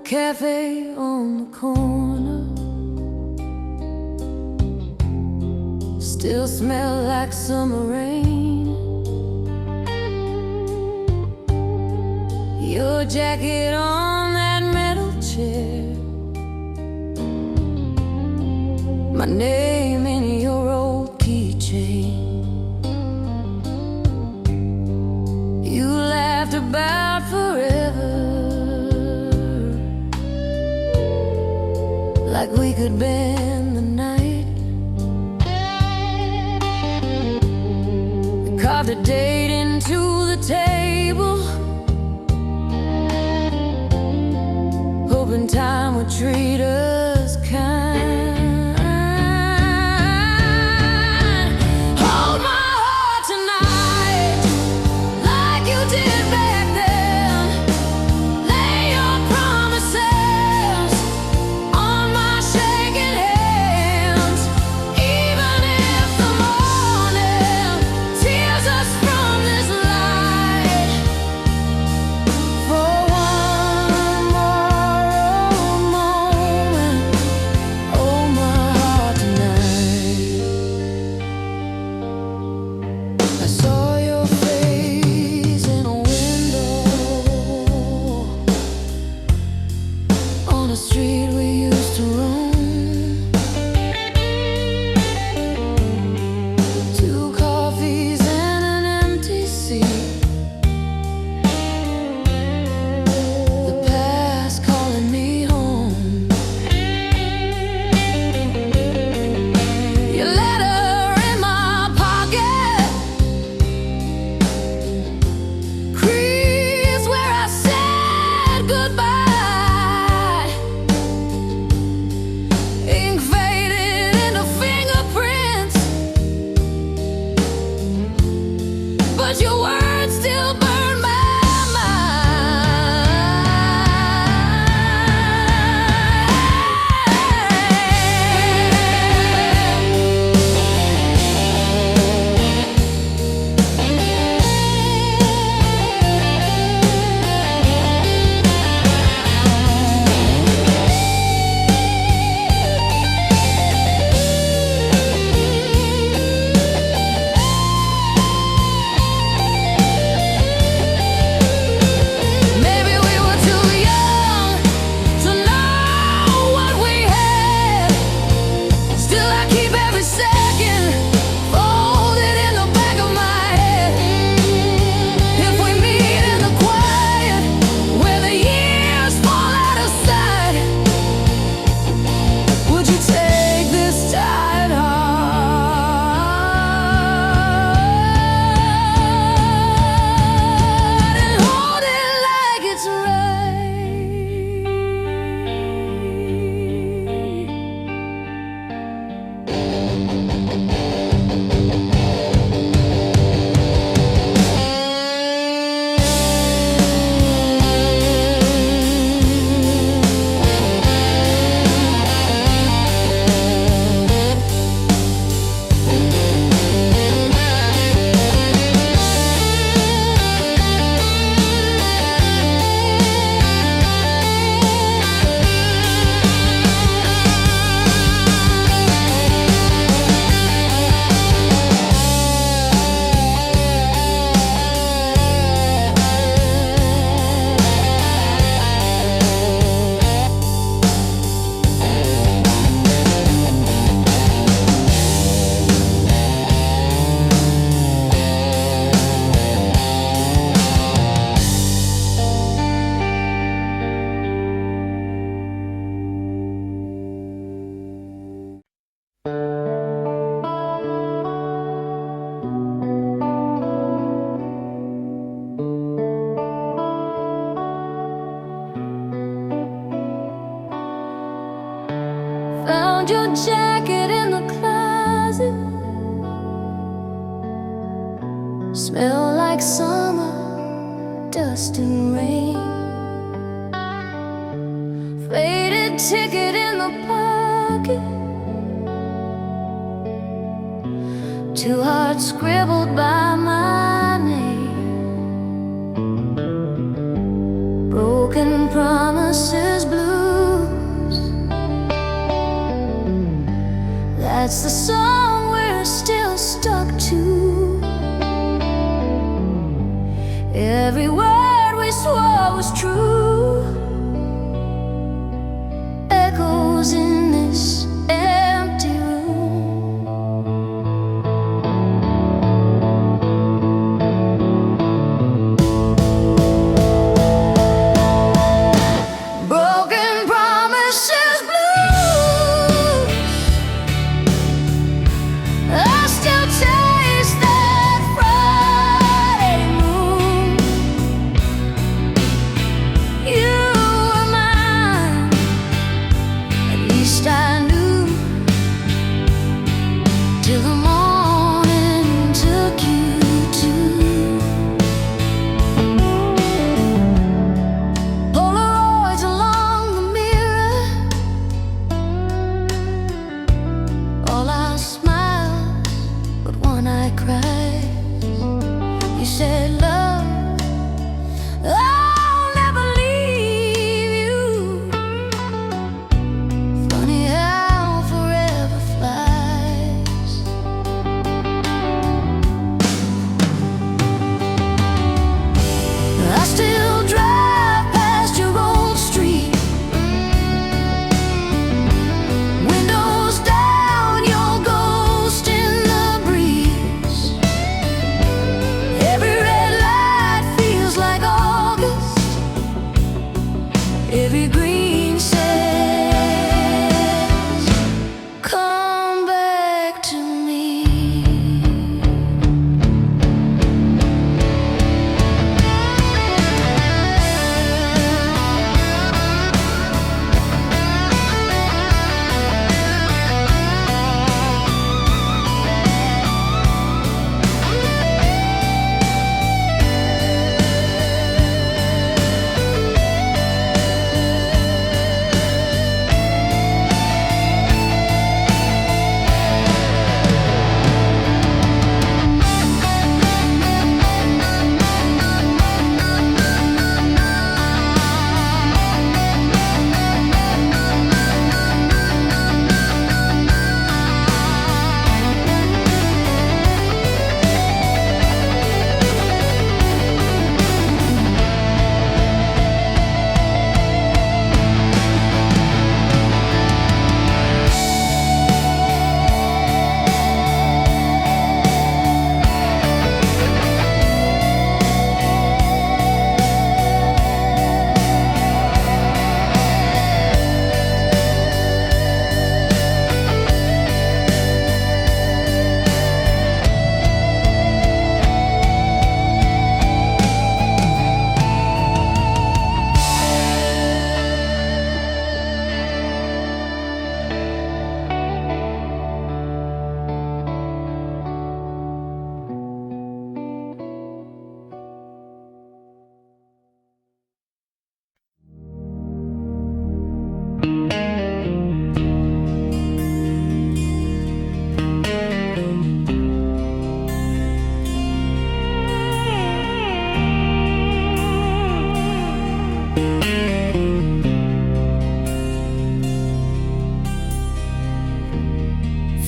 cafe on the corner still smell like summer rain. Your jacket on that metal chair, my name in your old keychain. You laughed about forever, like we could bend the night. We carved a date into the table, hoping time would treat us kind. Hold my heart tonight, like you did back then. Lay your promises on my shaking hands. Even if the morning tears us from this light, for one more moment, hold my heart tonight. I saw your face in a window on a street we used to roam. Two coffees and an empty seat, the past calling me home. Your letter in my pocket, crease where I said goodbye. Ink faded into fingerprints, but your words still burn my Maybe we were too young to know what we had. Still, I keep every second folded in the back of my head. If we meet in the quiet, where the years fall out of sight, would you take this tired heart and hold it like it's right? Found your jacket in the closet, smell like summer, dust and rain. Faded ticket in the pocket, two hearts scribbled by my name. Broken promises, blue That's the song we're still stuck to. Every word we swore was true echoes in this empty room. Broken promises, blues. I still taste that Friday moon. You were mine, at least I knew, till the morning took you to Polaroids along the mirror. All our smiles, but one I cried. You said, love, I'll never leave you. Funny how forever flies. I still drive past your old street, windows down, your ghost in the breeze. Every red light feels like August. Every green says, come back to me.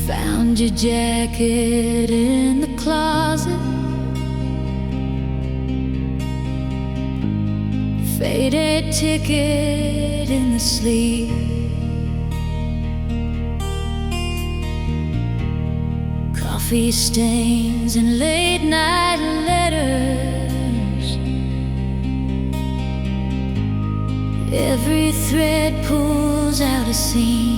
Found your jacket in the closet, faded ticket in the sleeve. Coffee stains and late night letters. Every thread pulls out a seam.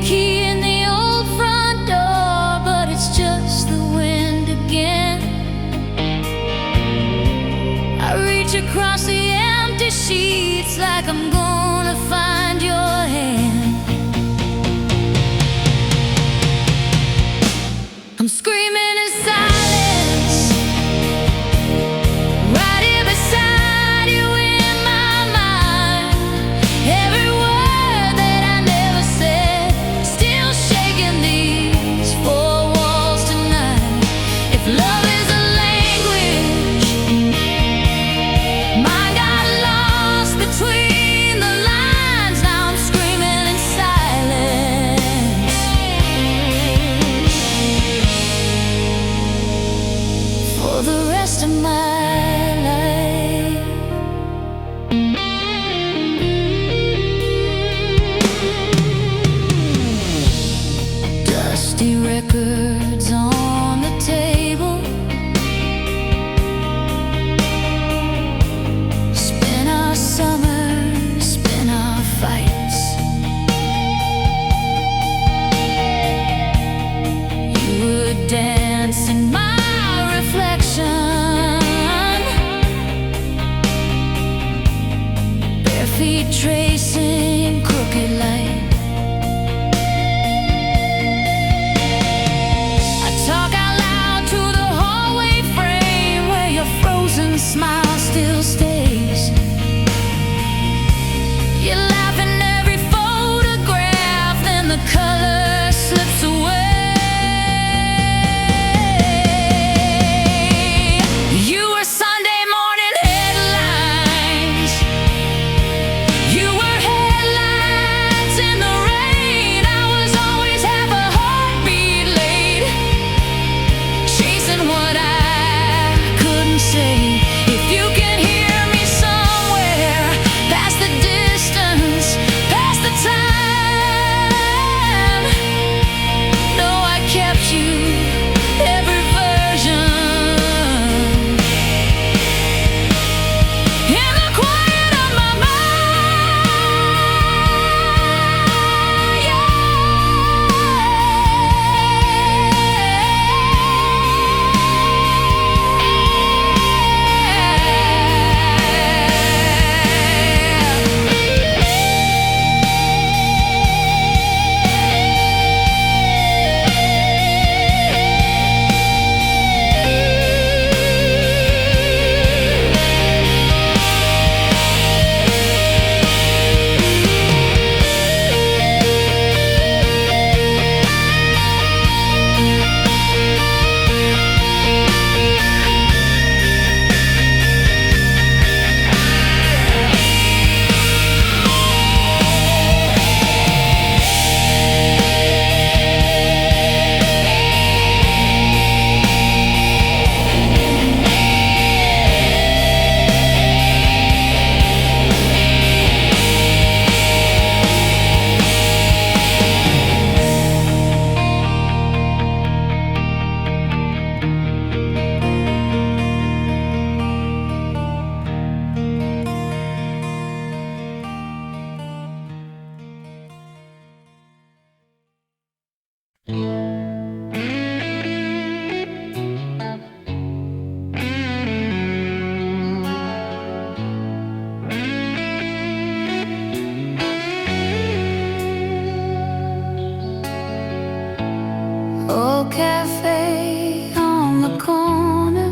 Key in the old front door, but it's just the wind again. I reach across the empty sheets like I'm gonna find your hand. I'm screaming in silence, right here beside you in my mind. Every word that I never said, still shaking these four walls tonight. If love is a language, mine got lost between the lines. racing crooked lane. I talk out loud to the hallway frame where your frozen smile still stays. You laugh in every photograph, then the color slips away. Old cafe on the corner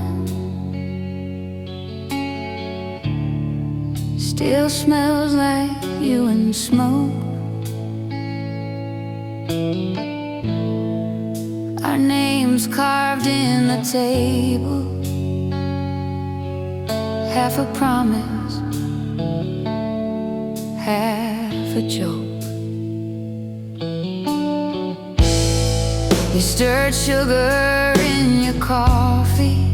still smells like you and smoke. Our names carved in the table, half a promise, half a joke. You stirred sugar in your coffee,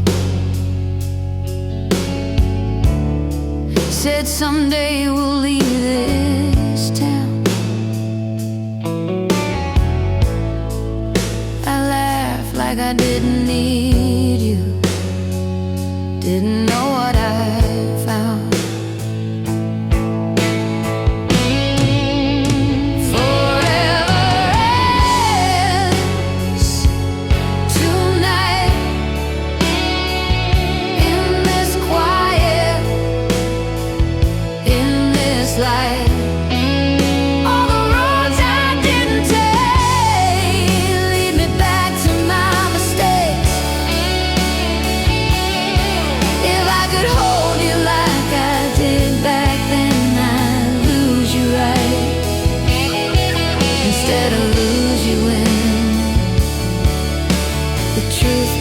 said someday we'll leave this town. I laughed like I didn't need you, didn't know what I found.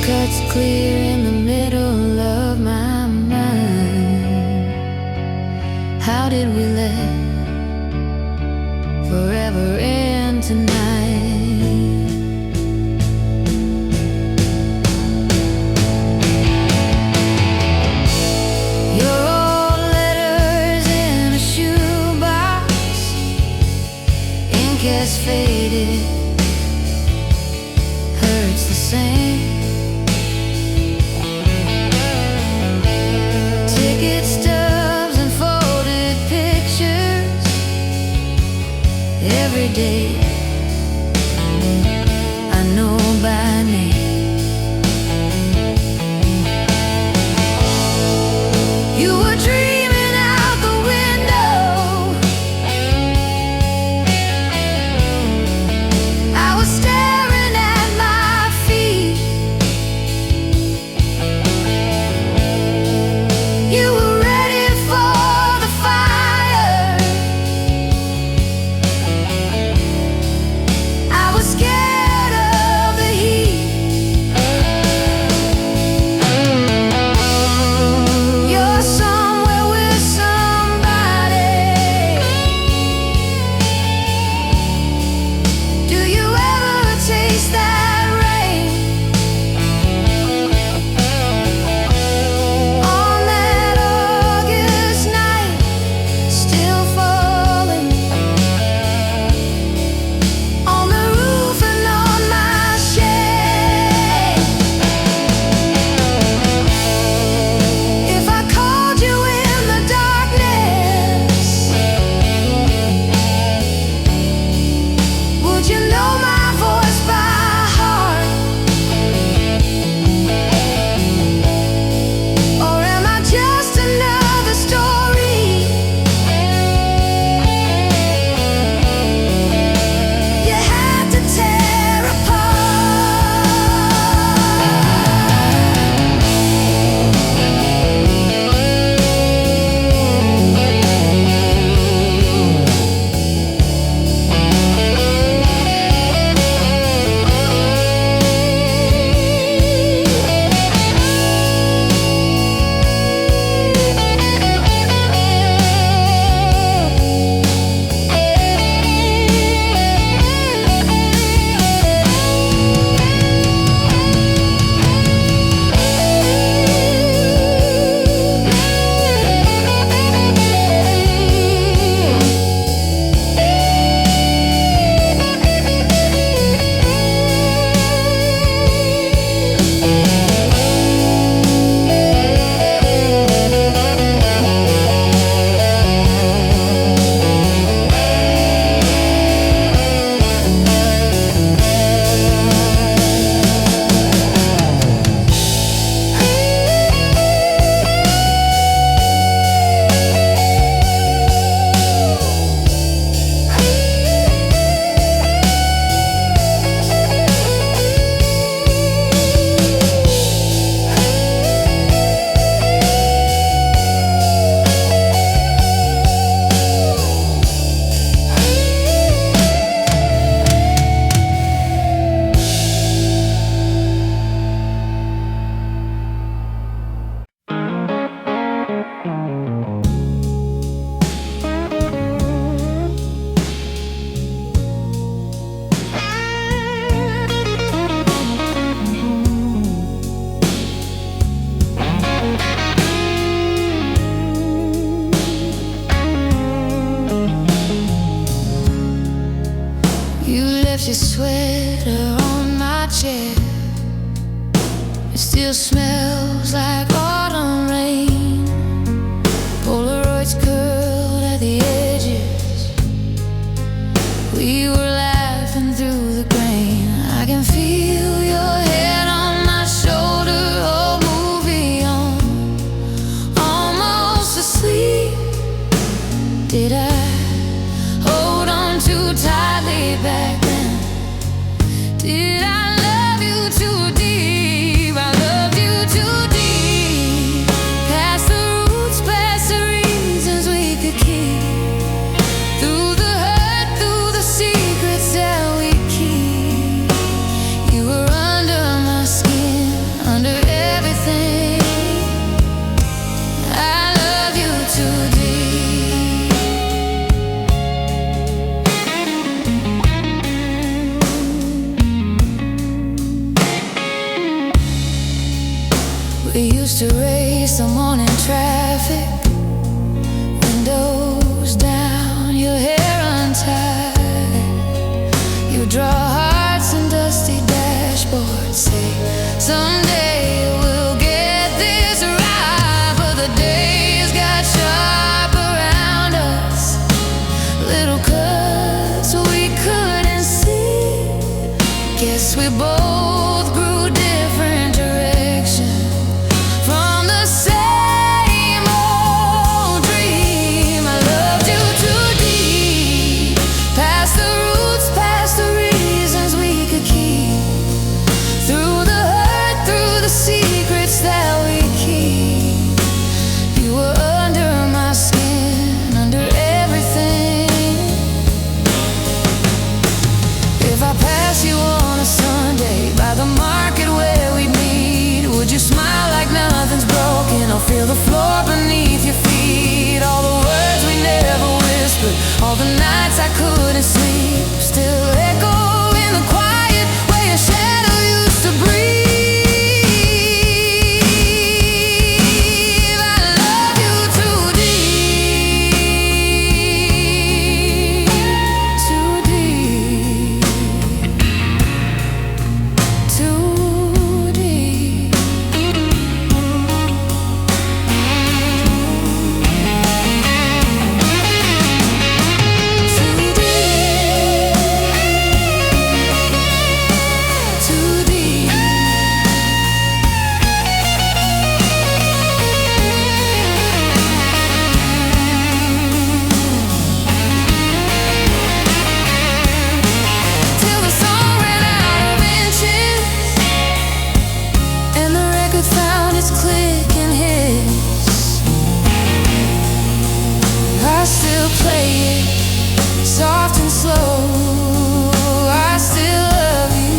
Cuts clear in the middle of my mind. How did we let forever end tonight? Your old letters in a shoebox, ink has faded, hurts the same. Every day I know by name. You were dreaming out the window, your sweater on my chair. It still smells like autumn rain. Polaroids curled at the edges. We were laughing through the grain. I can feel your head on my shoulder. Old movie on, almost asleep. Did I hold on too tightly back then? Did I love you too deep? I loved you too deep. Past the roots, past the reasons we could keep. Through the hurt, through the secrets that we keep. You were under my skin, under everything. I love you too deep. We used to race the morning traffic, windows down, your hair untied. You draw hearts and dusty dashboards, say someday we'll get this right. But the days got sharp around us, little cuts we couldn't see. Guess we both grew different directions. From the same old dream, I loved you too deep. Past the roots, past the reasons we could keep. Through the hurt, through the secrets that we keep. You were under my skin, under everything. If I pass you on a Sunday by the market where we'd meet, would you smile like nothing's broken, or feel the floor beneath your feet? All the words we never whispered, all the nights I couldn't sleep, still echo in the quiet where your shadow used to breathe. I love you too deep, too deep, too deep. Till the song ran out of inches, and the record found its click and hits. I still play it, soft and slow. I still love you.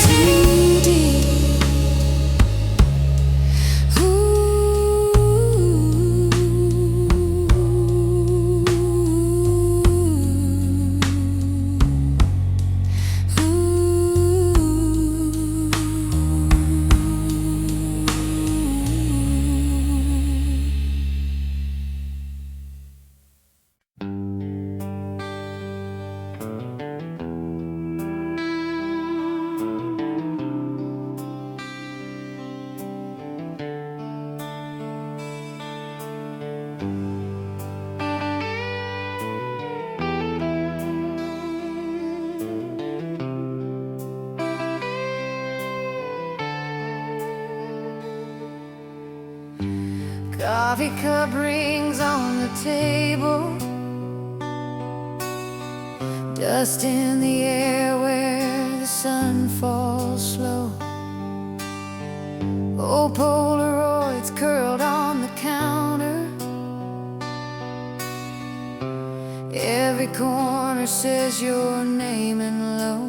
Too deep. Coffee cup rings on the table, dust in the air where the sun falls slow. Old Polaroids curled on the counter. Every corner says your name in low.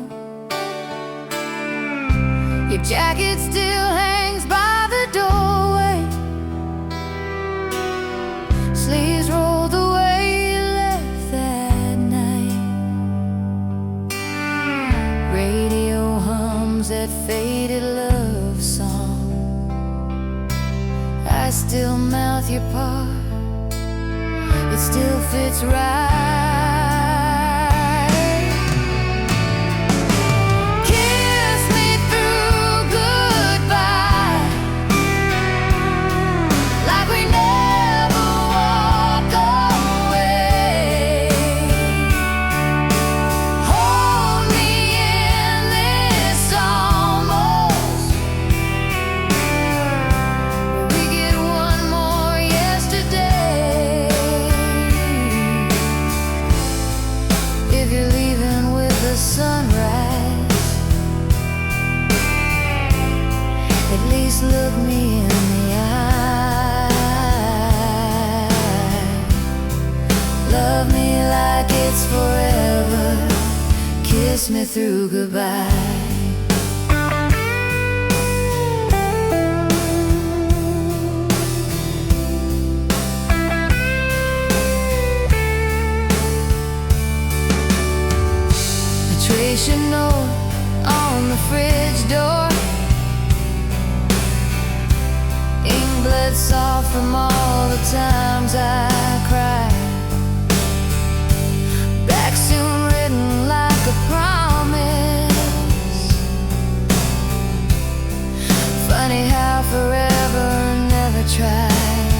Your jacket still hangs by the doorway. Sleeves rolled the way you left that night. Radio hums that faded love song. I still mouth your part, it still fits right. love me like it's forever. Kiss me through goodbye. Trace your note on the fridge door, ink bled soft from all the times I cried. Back soon written like a promise. Funny how forever never tried.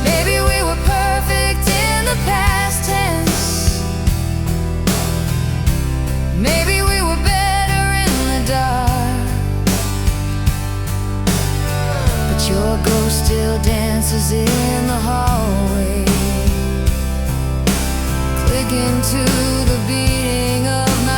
Maybe we were perfect in the past tense. Maybe we were better in the dark. But your ghost still dances in the hallway, clicking to the beating of my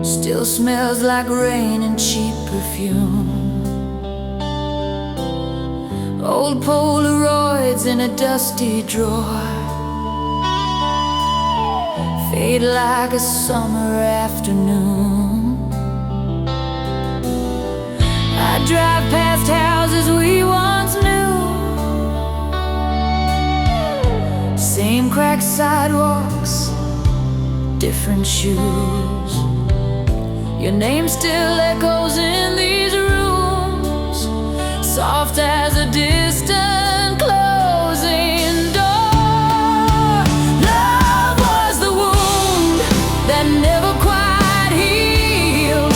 still smells like rain and cheap perfume. Old Polaroids in a dusty drawer fade like a summer afternoon. I drive past houses we once knew, same cracked sidewalks, different shoes. Your name still echoes in these rooms, soft as a distant closing door. Love was the wound that never quite healed,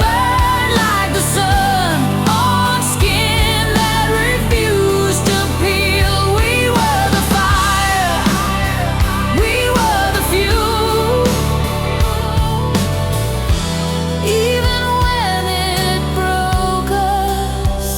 burned like the sun on skin that refused to peel. We were the fire, we were the fuel. Even when it broke us,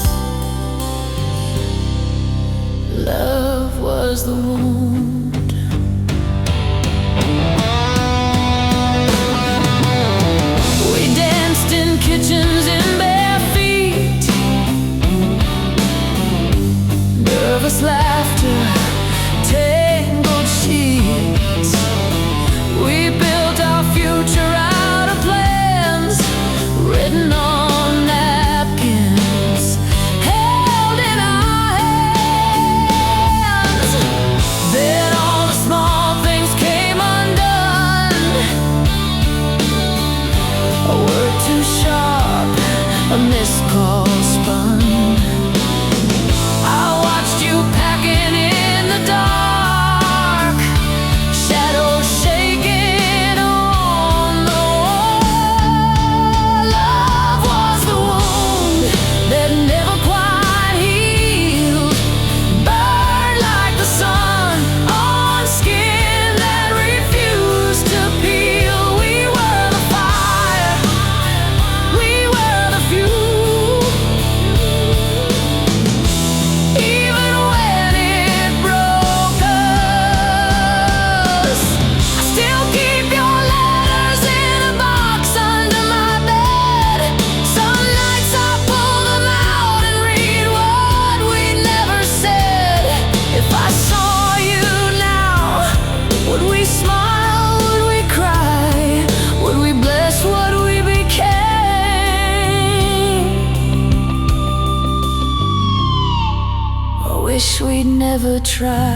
try.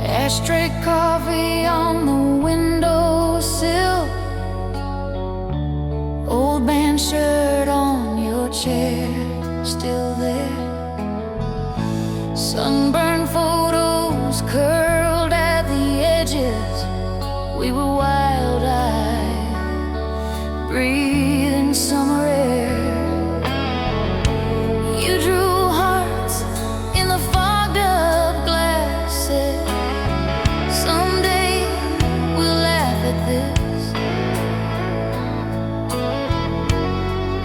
Ashtray coffee on the windowsill, old band shirt on your chair, still there. Sunburned photos curled at the edges. We were wild-eyed, breathing summer air. You drew hearts in the fogged-up glasses. Someday we'll laugh at this.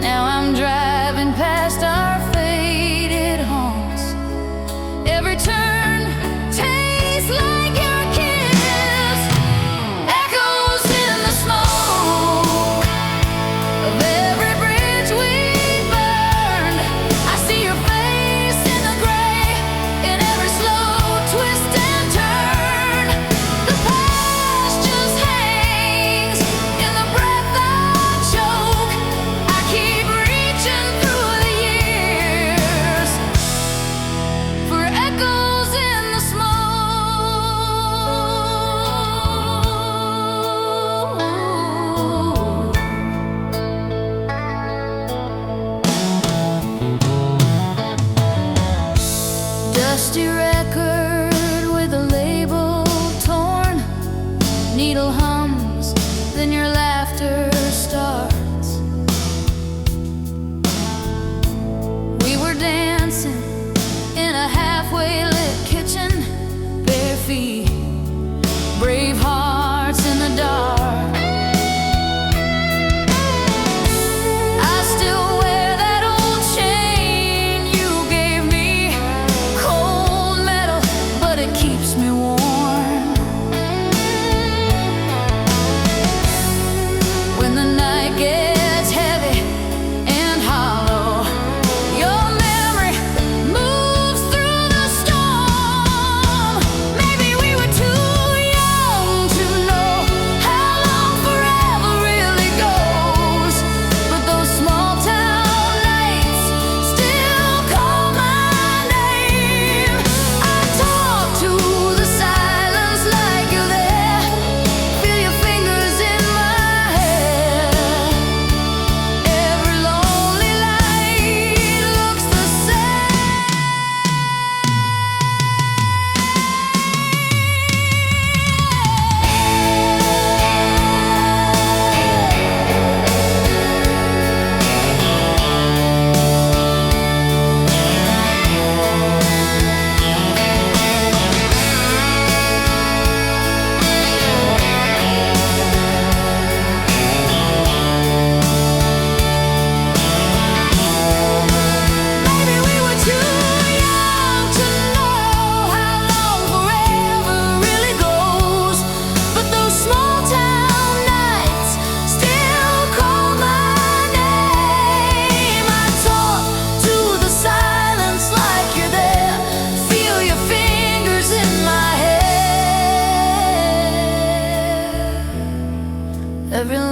Now I'm driving past our faded haunts. Every turn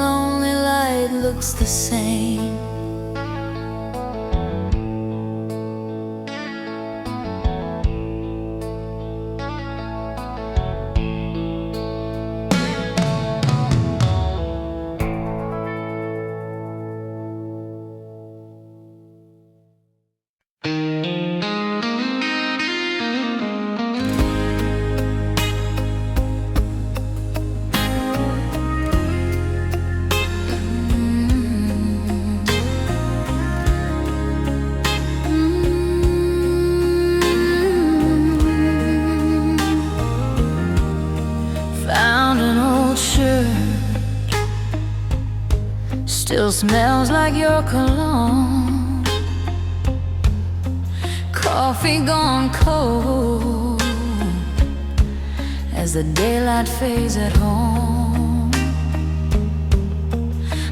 lonely light looks the same. Still smells like your cologne. Coffee gone cold as the daylight fades at home.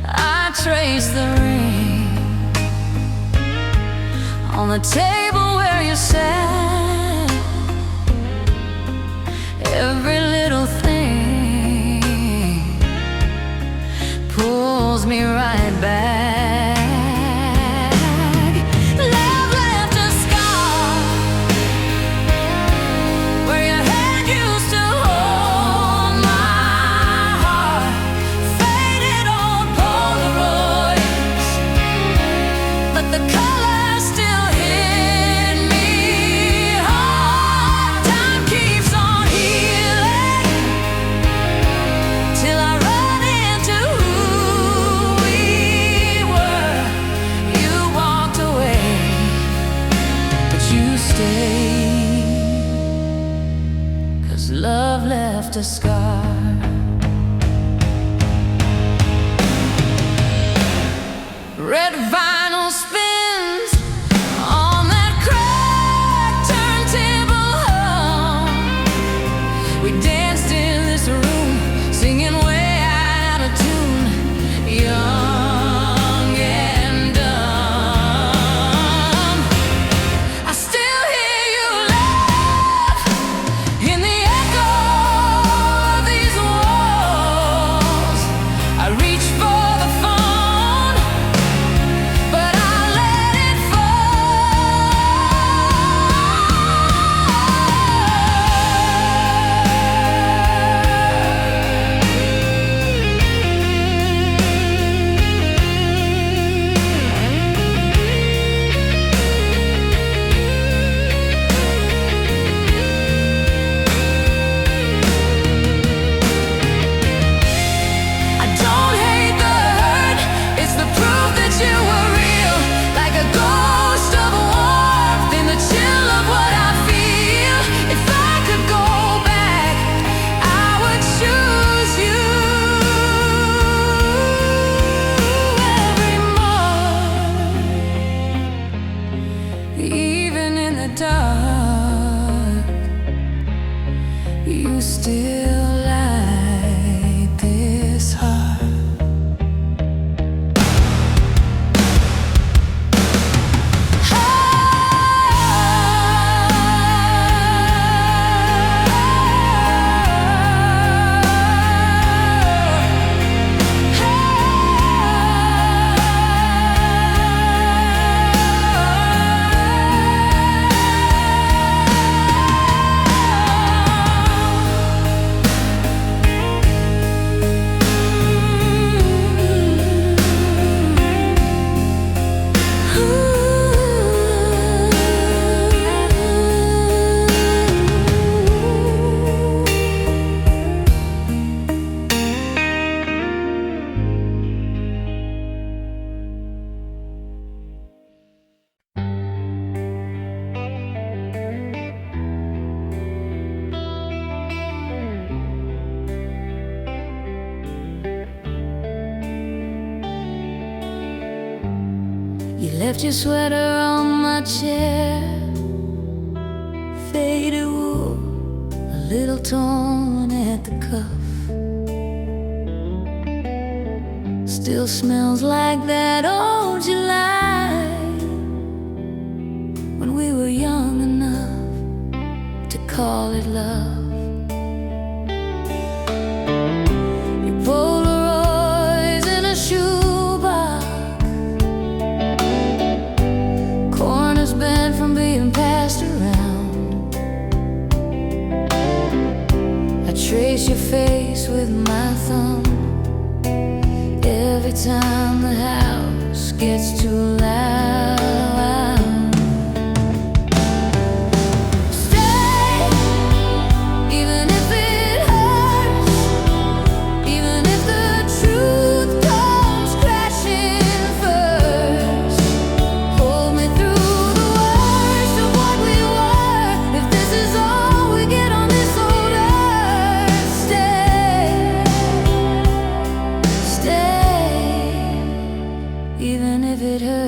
I trace the ring on the table where you sat. Every little thing pulls me right back. Love left a scar where your hand used to hold my heart. Faded on Polaroids, but the color still hit me hard. Time keeps on healing till I run into love left a scar. Red vinyl spins on that cracked turntable hum. We danced in this room, singing way out of tune, young and dumb. I still hear you laugh in the dark, you still light this heart. You left your sweater on my chair, faded wool, a little torn at the cuff. Still smells like that old July when we were young enough to call it love. Your Polaroids time the house gets too loud. Stay, even if it hurts, even if the truth comes crashing first. Hold me through the worst of what we were. If this is all we get on this old earth, stay, even if it hurts.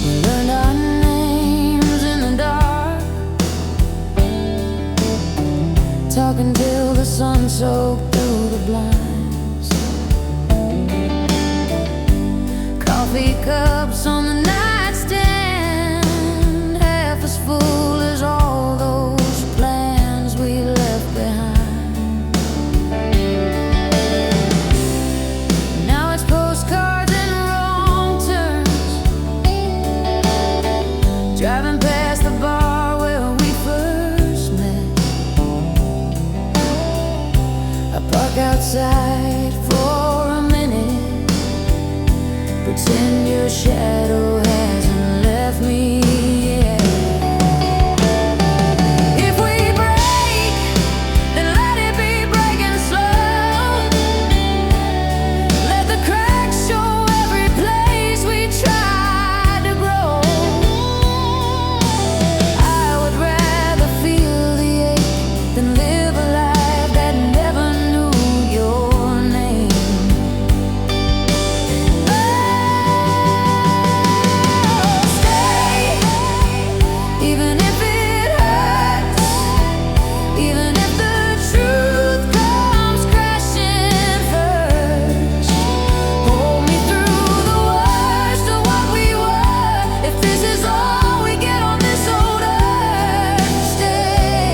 We learned our names in the dark, talking till the sun soaked through the blinds. Coffee cups on the nightstand, half as full as all those plans we left behind. Now it's postcards and wrong turns, driving past the bar where we first met. I park outside for a minute, pretend your shadow hasn't left me yet. If we break, then let it be breaking slow. Let the cracks show every place we tried to grow. I would rather feel the ache than live a life that never knew your name. Stay, even if it hurts, even if the truth comes crashing first. Hold me through the worst of what we were. If this is all we get on this old earth, stay.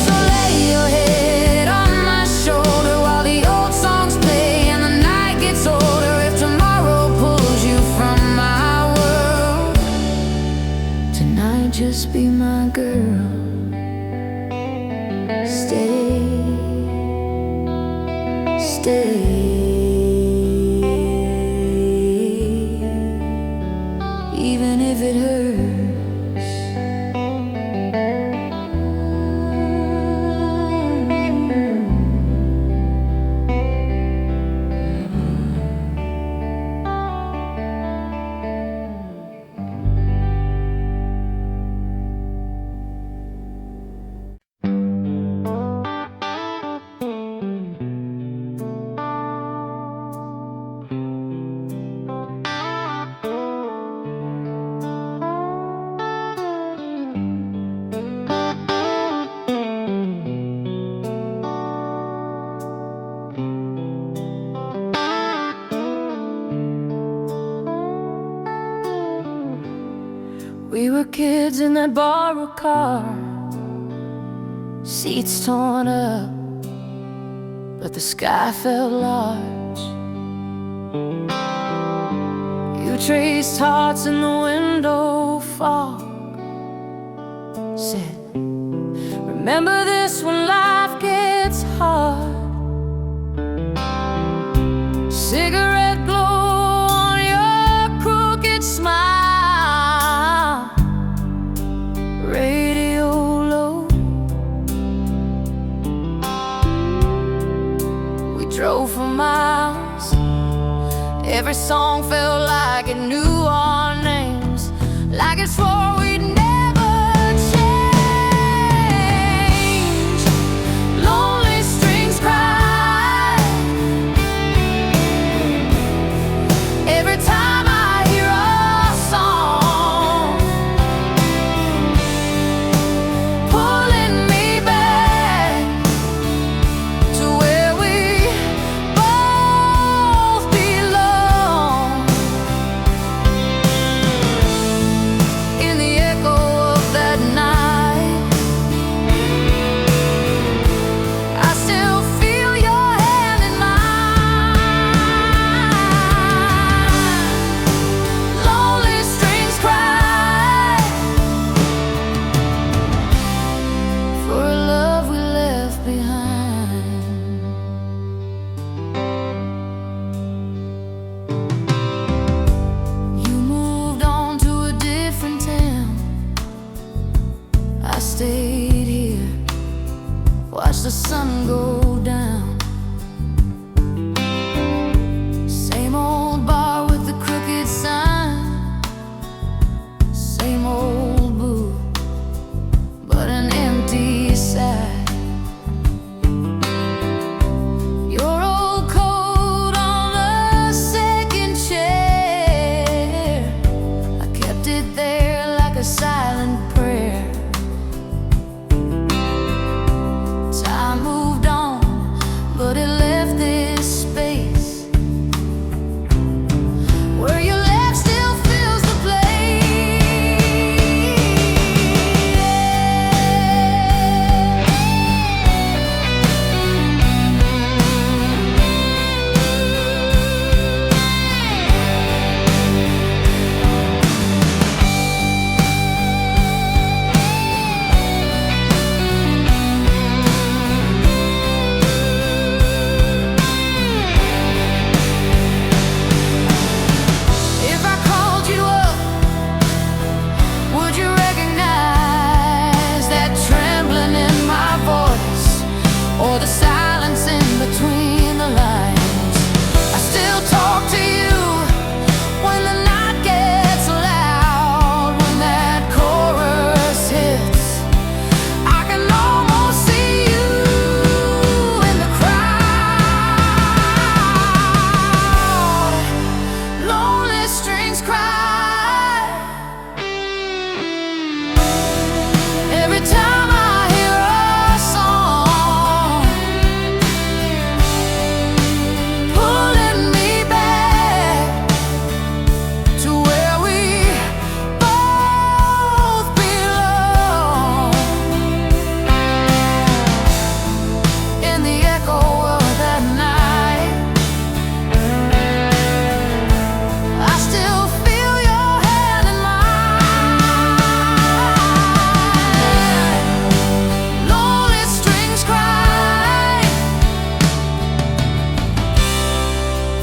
So lay your head on my shoulder while the old songs play and the night gets older. If tomorrow pulls you from my world, tonight just be my girl. Stay, even if it hurts. We were kids in that borrowed car, seats torn up, but the sky felt large. You traced hearts in the window fog, said, remember this when life gets hard. Cigarette glow on your crooked smile, radio low. We drove for miles, every song felt like it knew our names, like it swore we'd never change. Lonely strings cry every time I hear a song, pulling me back to where we both belong. In the sun go down. Same old bar with the crooked sign, same old booth, but an empty side. Your old coat on the second chair, I kept it there like a silent prayer. Time moved on, but it left this space where your left still fills the or the silence in between the lines. I still talk to you when the night gets loud. When that chorus hits, I can almost see you in the crowd. Lonely strings cry every time I hear a song, pulling me back to where we both belong. In the echo of that night, I still feel your hand in mine. Lonely strings cry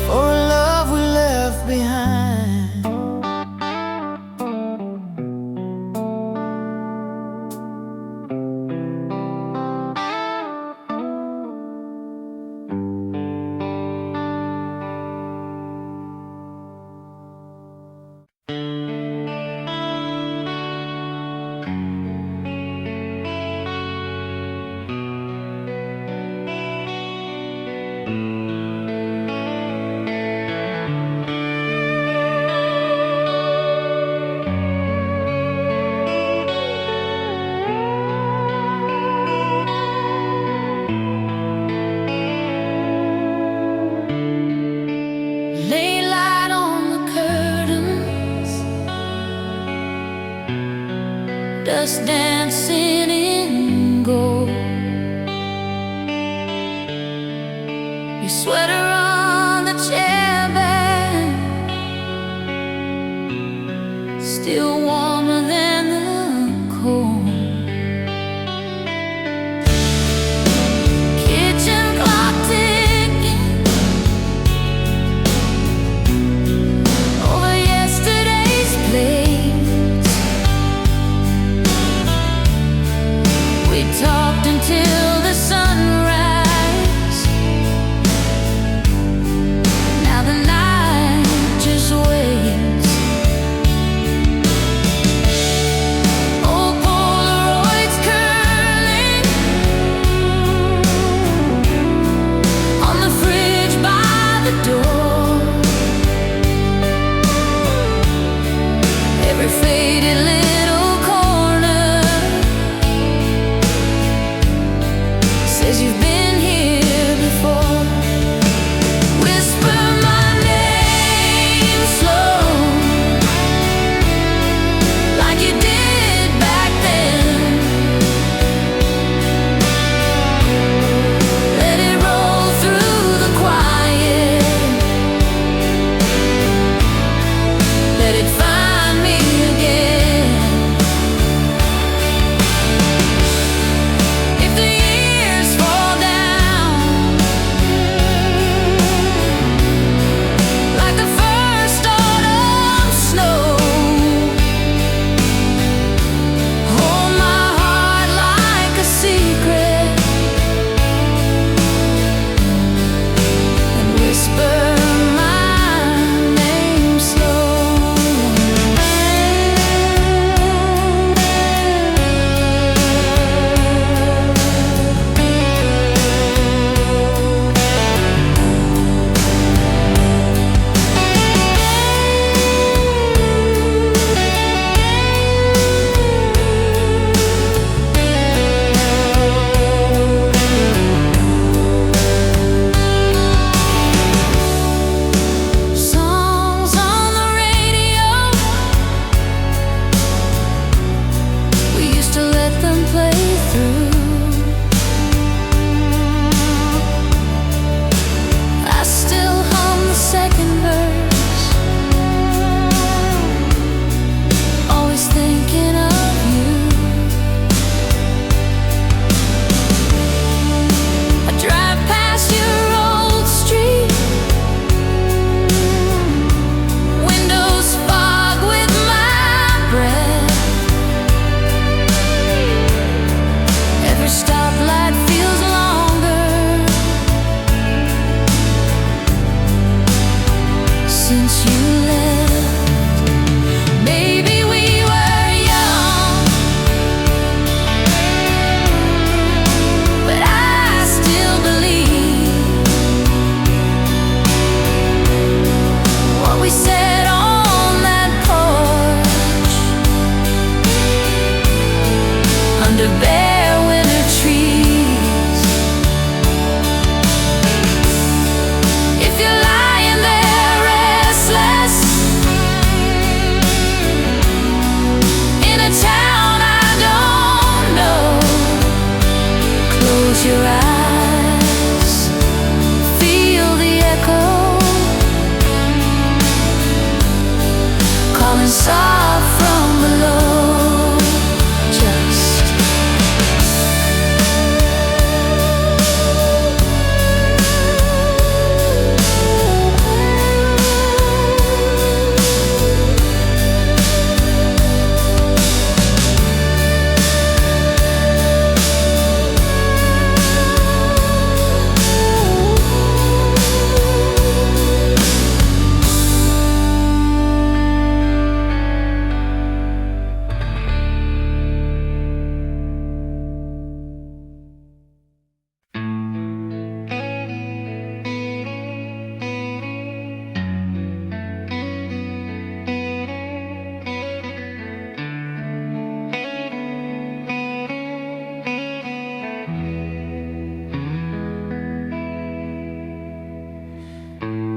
for a love we left behind. Lay light on the curtains, dust dancing in gold. Your sweater on the chair back, still warmer than the cold. Kitchen clock ticking over yesterday's plates. We talked until the sunrise. Now the night just waits. soft from below. Just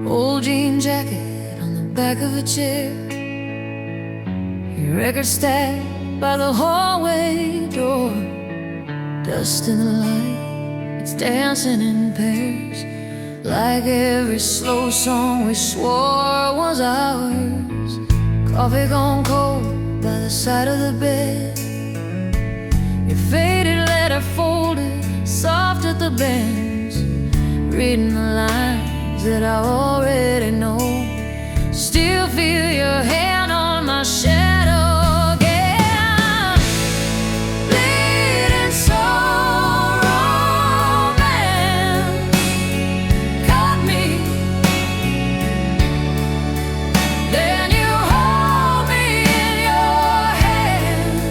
old jean jacket on the back of a chair, your record stacked by the hallway door. Dust in the light, it's dancing in pairs, like every slow song we swore was ours. Coffee gone cold by the side of the bed, your faded letter folded soft at the bends, reading the lines that I already know. Still feel your hand on my shadow again. Bleeding soul romance got me. Then you hold me in your hands.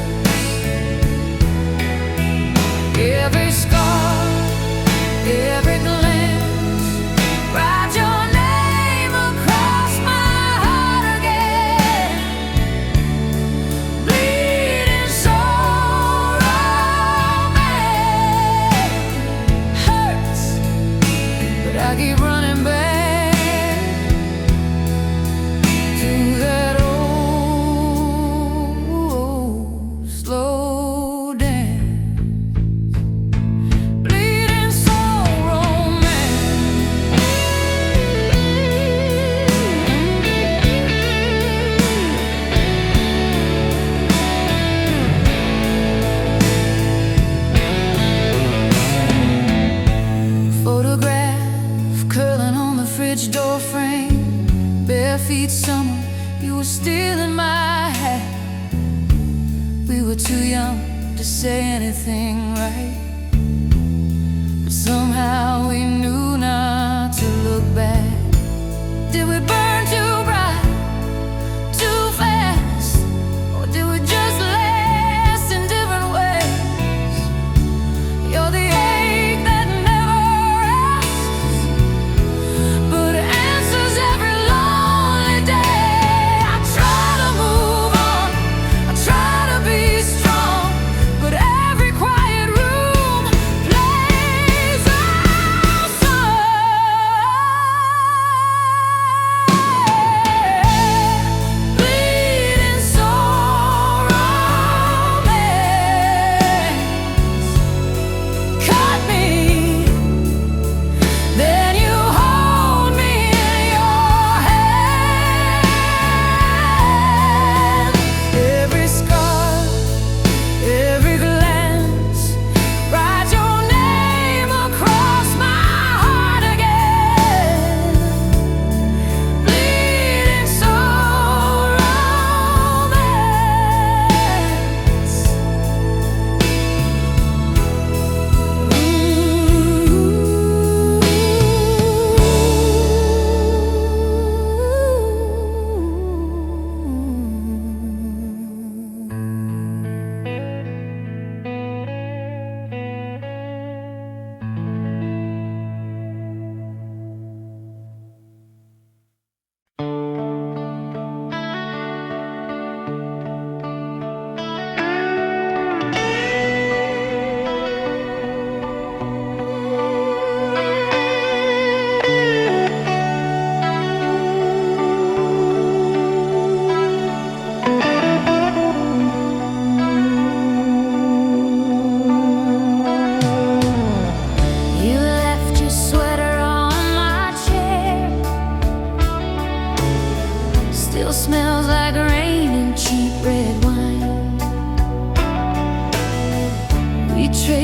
Every scar, every glance, write your name across my heart again. Bleeding soul romance hurts, but I keep running back to that old slow dance. Bleeding soul photograph curling on the fridge door frame, bare feet summer, you were still in my hat. We were too young to say anything right, but somehow we knew not to look back. Did we burn too bright, too fast, or did we just last in different ways? You're the ache that never rests, but answers every lonely day. I try to move on, I try to be strong, but every quiet room plays our song.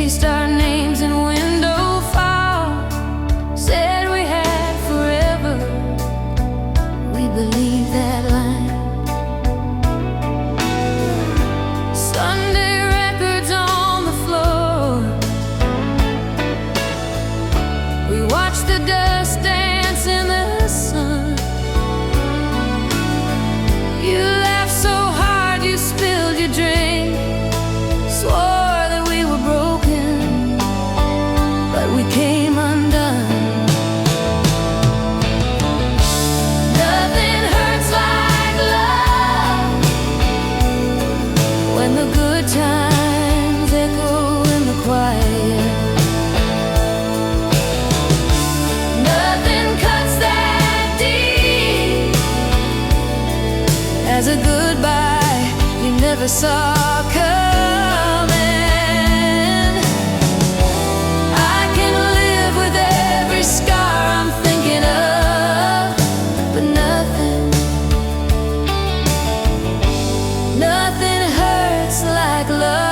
traced our names in window file, said we had forever. We believed that line. Sunday records on the floor, we watched the dust dance in the sun. You laughed so hard you spilled your drink, swore that we were broken, but we came undone. Nothing hurts like love, when the good times echo in the quiet. Nothing cuts that deep as a goodbye you never saw coming. I can live with every scar I'm thinking of, but nothing hurts like love.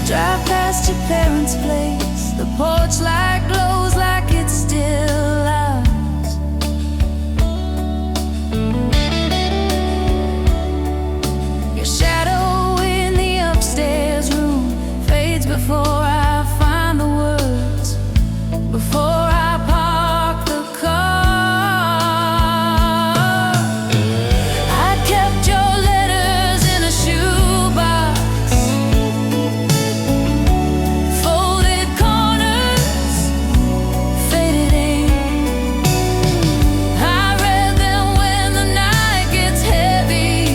Drive past your parents' place, the porch light glows like it's still ours. Your shadow in the upstairs room fades before I find the words, before I park the car. I kept your letters in a shoebox, folded corners, faded ink. I read them when the night gets heavy,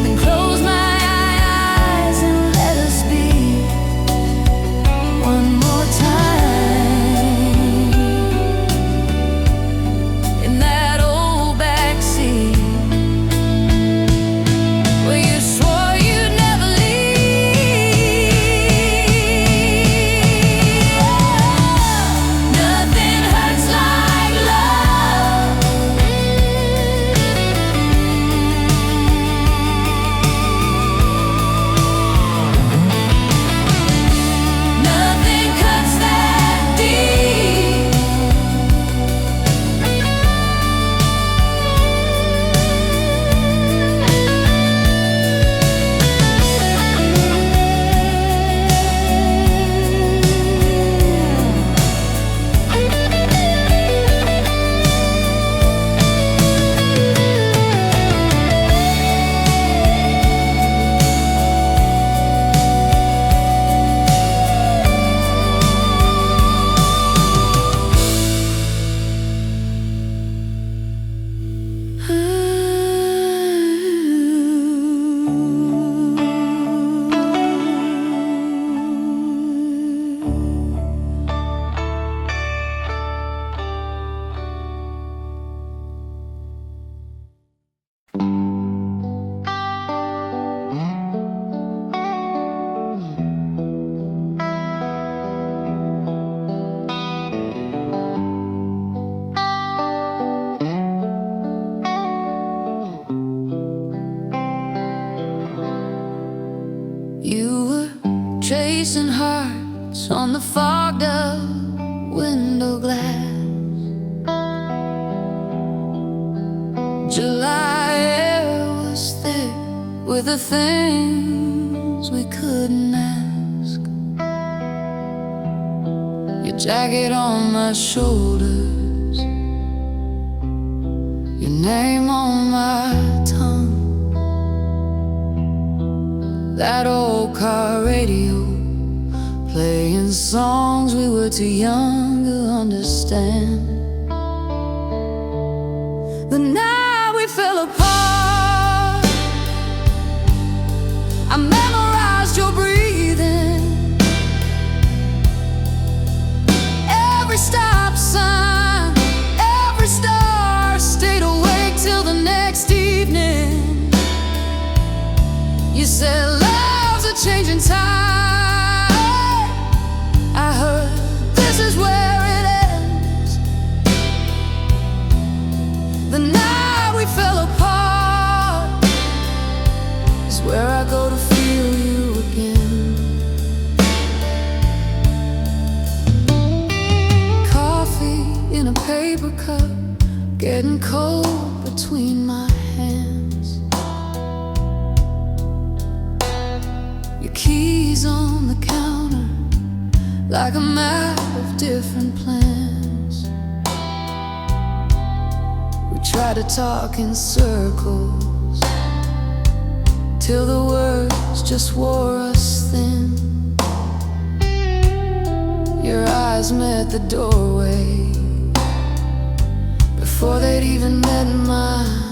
then close my eyes and let us be one more time in that old backseat where you swore you'd never leave. Nothing hurts like love. Nothing cuts that deep. You were tracing hearts on the fogged up window glass. July air was thick with the things we couldn't ask. Your jacket on my shoulders, your name on my tongue. That old car radio playing songs we were too young to understand. The night we fell apart, I memorized your breathing, every stop sign, every star. Stayed awake till the next evening. You said love's a changing tide. I heard this is where it ends. The night we fell apart is where I go to feel you again. Coffee in a paper cup, getting cold between my hands. Your keys on the counter, like a map of different plans. We try to talk in circles till the words just wore us thin. Your eyes met the doorway before they'd even met mine.